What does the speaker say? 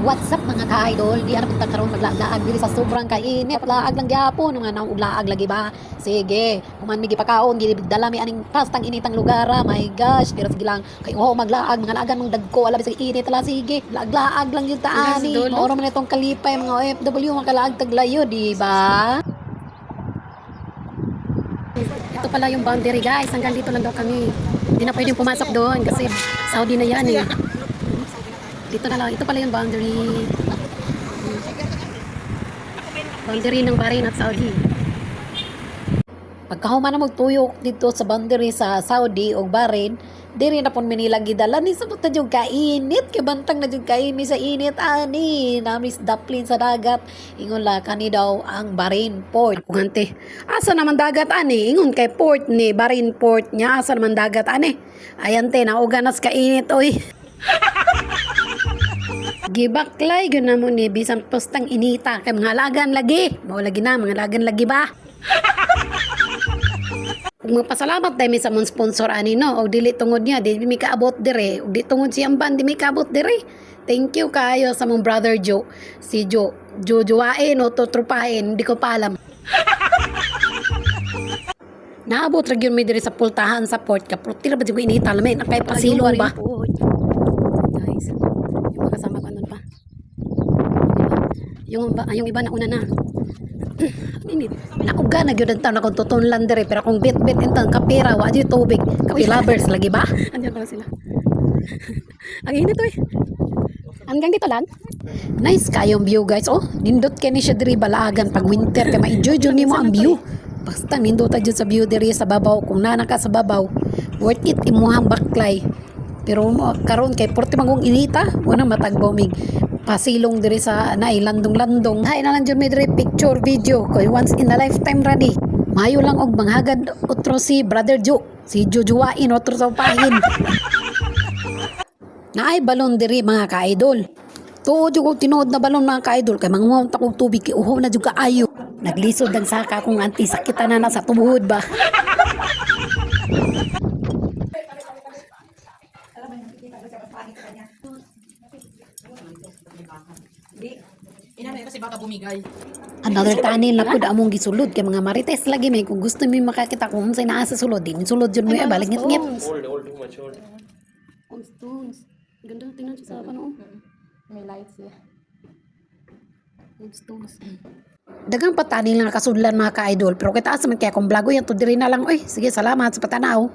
What's up mga ka-idol? Di ano punta karon maglaag diri sa sobrang kainit. Laag lang gyapon nga naong uglaag lagi ba? Sige, human mi gipakaon gid dala mi aning pastang initang lugar. My gosh, pero sige lang kay maglaag mga lagan mong dagko wala bisag init la sige. Laag-laag lang yung taani. Maoro man itong kalipay mga OFW makalaag taglayo, di ba? Ito pala yung boundary guys, hanggang dito lang daw kami. Hindi na pwedeng pumasok doon kasi Saudi na yan eh. Dito na lang, ito pala yung boundary. Boundary ng Bahrain at Saudi. Pagkahuman na magtuyok dito sa boundary sa Saudi o Bahrain, diri na pon Manila gidala ni sabot na jud kainit kay bantang na jud kainit sa init ani namis daplin sa dagat ingon la kani daw ang Bahrain port kungante asa naman dagat ani ingon kay port ni Bahrain port nya asa naman dagat ani ayante na uganas kainit oy. Gibaklay gyud namo ni bisan postang inita kay mga lagan lagi mao lagi na mga lagan lagi ba. Magpasalamat tayo sa mong sponsor ani no og dili tungod niya di mi kaabot dire og di tungod siyang ban di mi kaabot dire. Thank you kayo sa mong brother Joe si Jowain o tutrupahin di ko pa alam. Naabot ra gyud mi dire sa pultahan sa port kapro tira ba jud inita lamin kay pasilong ba. Guys yung kasama ko nun pa yung iba na una na init nauga na gyud ang akong tutunlan dire pero kung bit intang kapira wa di tubig kapilavers lagi ba andiyan pala sila. Ang init oy hanggang dito lang nice kayong view guys oh nindot kay ni siya diri balagan pag winter kay ma-enjoy jud nimo ang view basta nindot ta jud sa view diri sa babaw kung nana ka sa babaw worth it imuhang baklay pero karon kay porte magong inita wala matagbaw mig pasilong diri sa naay landong-landong hay na lang jud mi diri picture video kay once in a lifetime ready mayo lang og manghagad otro si brother Joe si Jowain otro sa pahin naay balon diri mga ka-idol tuod jud og tinuod na balon mga ka-idol kay manguhaw ta kog tubig kay uhaw na jud kaayo naglisod ang saka kung anti sakitan na sa tubuhod ba. Kasi baka bumigay. Another tanin na pud among gisulod kay mga marites lagi may kung gusto mi makakita kung unsay naa sa sulod din sulod jud mo balik ngit Old, too much old. on stones ganda tingnan sa ano May lights eh. on stones dagang patanin lang nakasudlan mga ka-idol pero kita asa man kaya kung blago yan to diri na lang oy sige salamat sa patanaw.